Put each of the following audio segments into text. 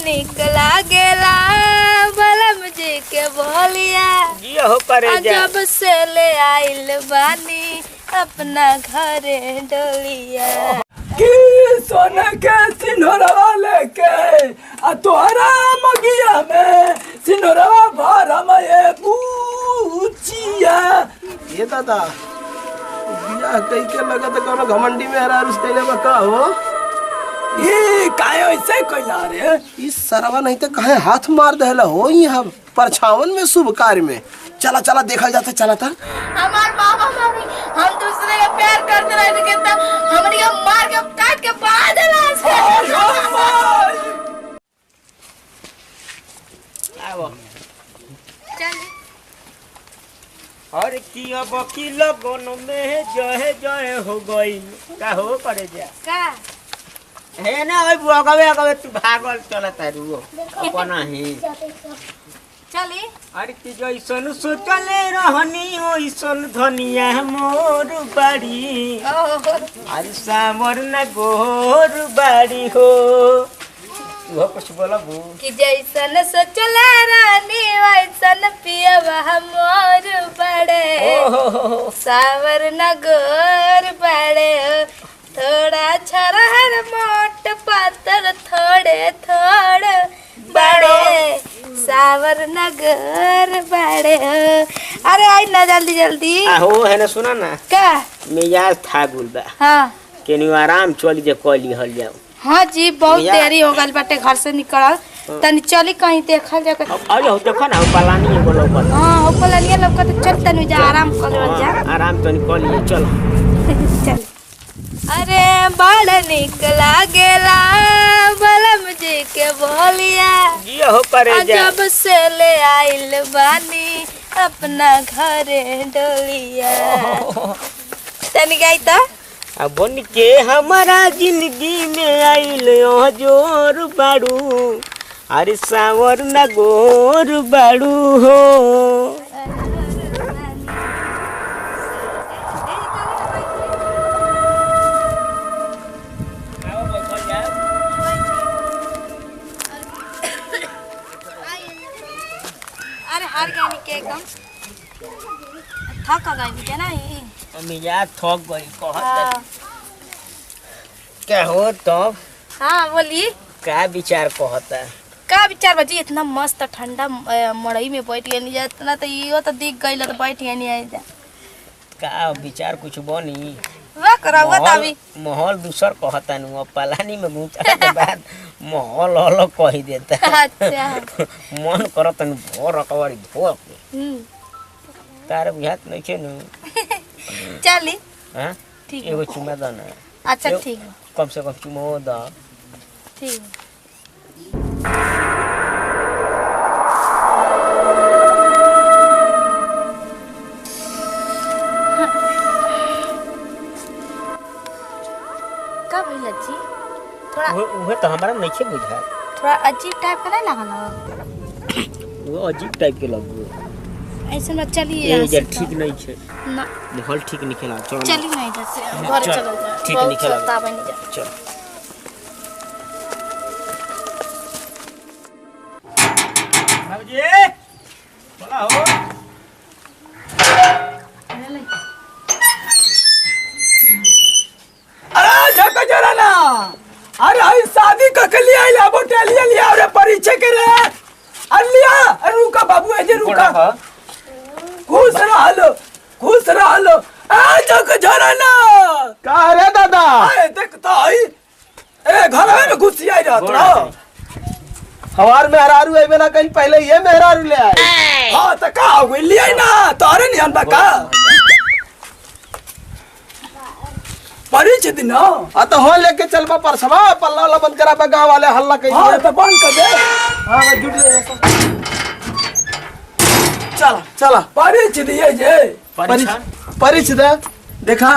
निक लागेला बलम जी के बोलिया जब से ले आइल बानी अपना घरे डोलिया की सोने के सिंदूरवा लेके आ तोहरा मगिया में सिंदूरवा भरा में पूछिया ये दादा बिया कई के लगत कोनो घमंडी में हरा रुस कैले बा का हो ये काहे ऐसे कइला रे इस सरवा नहीं तो कहे हाथ मार देला हो यहाँ परछावन में शुभ कार्य में चला चला देखा जाता चला था हमार बाबा मम्मी हम दूसरे के प्यार करते रहे के तब हमनी के मार के काट के बांध देला से आवो चल और की अब की लगन में जय जय हो गई का हो करे जा का है ना ओए बुआगवे अगवे तू भागल चलत है रुओ अपना ही चली अरे की जैसन सोचले रहनी ओइसन धनिया मोर बाड़ी अरे सामर न गोर बाड़ी हो वो कुछ बोलबू कि जैसन सोचला रानी वैसन पियवा मोर बड़े सावर न गोर बड़े थोड़ा छरहर मोट पातर थोड़े थोड़े बड़े सावर नगर बड़े अरे आई ना जल्दी जल्दी हो है ना सुना ना का मिजाज था गुलबा हाँ केनी आराम चली जे कोली हल जाओ हाँ जी बहुत देरी हो गल बाटे घर से निकल तनी चली कहीं देखल जा अरे हो देखो ना पलानी एगो लौकत हां हो पलानी लौकत चल तनी जा आराम कर जा आराम तनी कर लिए चल चल अरे बड़ निक लागेला बलम जी के बोलिया ये हो करे जा जब से ले आइल बानी अपना घरे डोलिया तनी गई तो अब बन के हमारा जिंदगी में आइल जोर बाड़ू अरे सावर न गोर बाड़ू हो अरे हार गई के एकदम थक गई क्या नहीं मिजाज थक गई कहत हाँ। क्या हो तब हाँ बोली का विचार कहता का विचार बजी इतना मस्त ठंडा मड़ई में बैठ गई जा इतना तो यो तो दिख गई तो बैठ गई नहीं आई जा का विचार कुछ बनी वा करावा तभी माहौल दूसर कहता नु पलानी में घुसा के बाद माहौल अलग कह देता अच्छा मन करत न भोर अकवारी भोर तार बुझात नहीं छे नु चली हां ठीक एगो चुमा द ना अच्छा ठीक है कम से कम चुमा द ठीक का भइल जी थोड़ा वो तो हमारा नहीं छे बुझा थोड़ा अजीब टाइप का नहीं लगल वो अजीब टाइप के लगो ऐसे मत चलिए ये इधर ठीक नहीं छे ना माहौल ठीक नहीं खेला चल चली नहीं जैसे घर चल, चलो जा ठीक नहीं खेला ताबे नहीं जा चल बाबूजी बोला हो अरे झक जरा ना अरे आई शादी क के लिए आइला बोटलिया लिया अरे परिचय करे अलिया रुका बाबू ए जे रुका खुश रहो आ झक जरा ना का रे दादा अरे देख तो आई ए घर में घुसी आई रहत रहो हवार में हरारू आइबे ना कहीं पहले ये मेहरारू ले आए हां त का हो गई लिया ना तोरे नहीं हम का परिचय दिन आ तो हो लेके चलबा परसवा पल्ला वाला बंद करा गांव वाले हल्ला कई हां तो बंद कर दे हां मैं जुट गया चला चला परिचय दिए जे परिचय दे देखा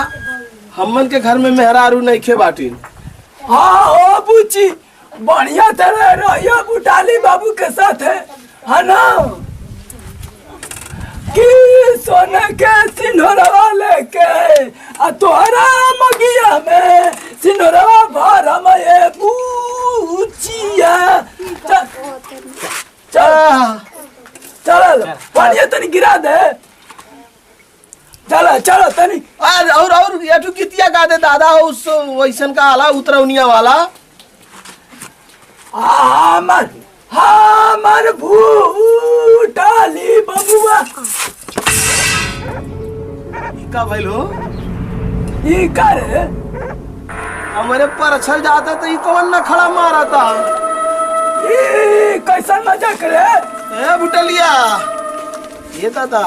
हमन के घर में मेहरारू नहीं खे बाटी हाँ ओ बुची बढ़िया तरह रहियो बुटाली बाबू के साथ है ना कि सोने के सिंदूरवा लेके आ तोहरा मगिया में सिंदूरवा भरा में पूछिया चल चल पानी तनी गिरा दे। चल चल तनी और ये तो कितिया गा दे दादा उस वैसन का आला उतरौनिया वाला। हमर भूटाली बबुआ का भइल हो ई करे हमारे परछल जाता तो ई कौन न खड़ा मारा था। ई कैसन मजाक रे? ए बुटलिया ये दादा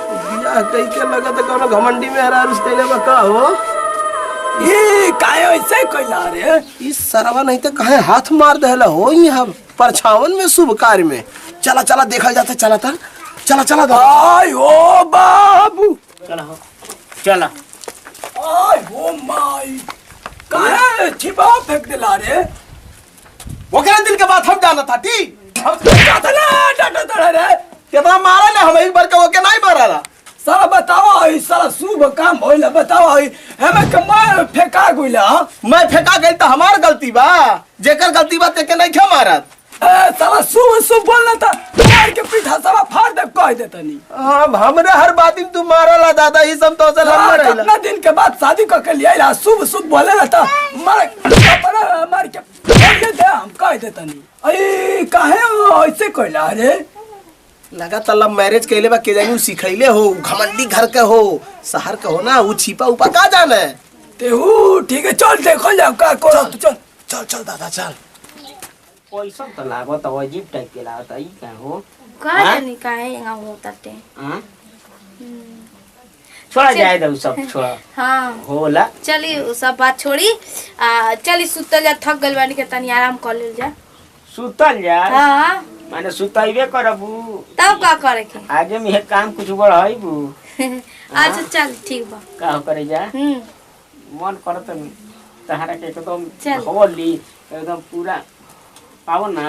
बिया कई के लगत कोनो घमंडी में हरा रुस कैले में का हो। ई काहे ऐसे कइला रे? इस सरवा नहीं तो कहे हाथ मार देला हो यहाँ परछावन में शुभ कार्य में। चला चला देखल जाता चला था चला चला आय ओ बाबू चला हो चला। आय ओ माई काहे छिपा फेंक दिला रे? ओकरा दिल के बात हम जाना था टी हम डाटा ना डाटा रे कितना मारा ले हम एक बार का ओके नहीं मारा साला बताओ ई साला शुभ काम होइला बताओ ई हमें कमाल फेंका गइला। मैं फेंका गई तो हमार गलती बा जेकर गलती बा ते के नहीं खे मारत। ए साला शुभ बोलना था मार के पीठा साला फाड़ दे कह देतनी। हां हमरे हर बात में तू मारला दादा ई सब तो से लड़ रहिला। कितना दिन के बाद शादी के लिए आइला शुभ बोलेला था मार के ये दे हम कह देतनी। ए काहे ऐसे कइला रे? लगा तल्ला मैरिज कैले बा के जानी सिखैले हो घमंडी घर के हो शहर के हो ना वो छिपा उपा का जाने तेहू ठीक है चल देखो जाओ का करो तू चल चल चल दादा चल। पैसा तो लागत अजीब टाइप के लागत ई का हो का जानी काहे यहाँ होताटे। हां छोड़ा जाए दो सब छोड़ा। हाँ होला चली वो सब बात छोड़ी चली सुतल जा थक गइल बानी के तनी आराम कर लेल जा। सुतल जा। हाँ माने सुतइबे करबू तब का करे के आगे में काम कुछ बढ़ाइबू। अच्छा चल ठीक बा का करे जा मन करत तहरा के एकदम चल। होली एकदम पूरा पाओ ना।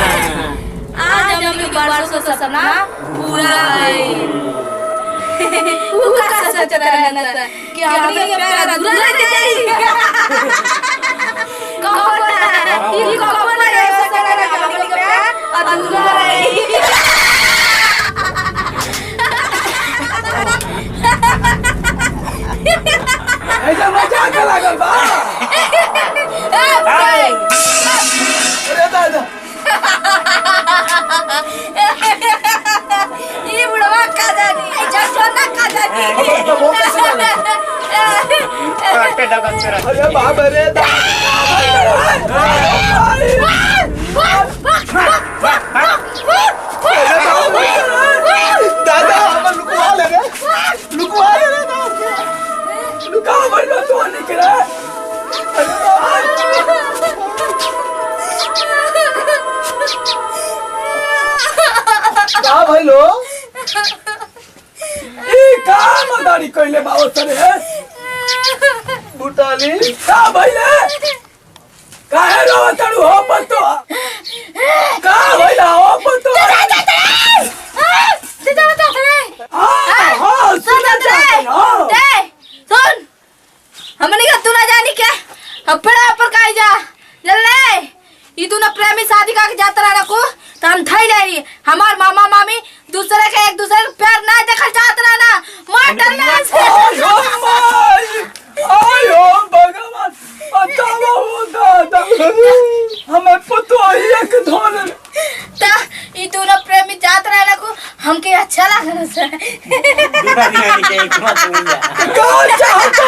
आज हमने बरसों का सपना पूरा वो का सच रहना था कि हमने ये प्यार अधूरा रह जाएगा। कौन है ये कौन है ऐसा करना कि हमने का प्यार अधूरा रहे। ऐसा मजाक लागल बा। अरे दादा ये बुढ़वा का जानी ऐसा सोना का जानी। अरे बाप रे दादा हम लुकवा ले लुका बनो तो निकला। का भइलो ई का मदारी कइले बाबू सरे बुटाली का भइले काहे रोतड़ू हो पतो का भइला हो पतो। सुन हमने का तू ना जानी क्या अब बड़ा पर काई जा ले ई तू ना प्रेमी शादी का जाता रहा को तो हम थई ले हमार मामा मामी दूसरे के एक दूसरे को प्यार ना देखल चाहत रहा ना मार डालना से। आयो भगवान बताओ हो दादा हमें पतो ही एक धोन ता ई तू ना प्रेमी चाहत रहा ना को हमके अच्छा लागल से। का चाहता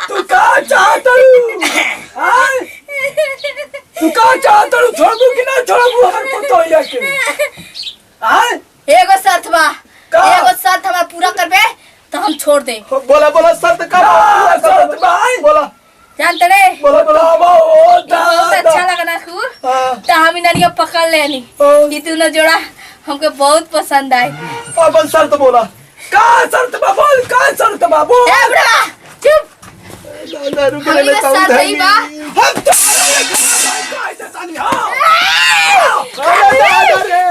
तू का चाहता तू का चाहता छोड़बू कि ना छोड़बू हमार पतो ही के एगो शर्त बा एगो शर्त हमार पूरा करबे तो हम छोड़ दे। बोला बोला शर्त का शर्त भाई बोला जानते रे बोला बोला बहुत अच्छा लगा ना खूब तो हम इन्हें पकड़ लेनी हाँ। ये तू ना जोड़ा हमके बहुत पसंद आई। अपन शर्त बोला। का शर्त बा बोल, का शर्त बा बोल। ए बुढ़वा चुप। दादा रुके हमनी ले के कहूं साथ नहीं बा। हम तुम्हारे लिए कहा देता नहीं। हाँ अरे दादा रे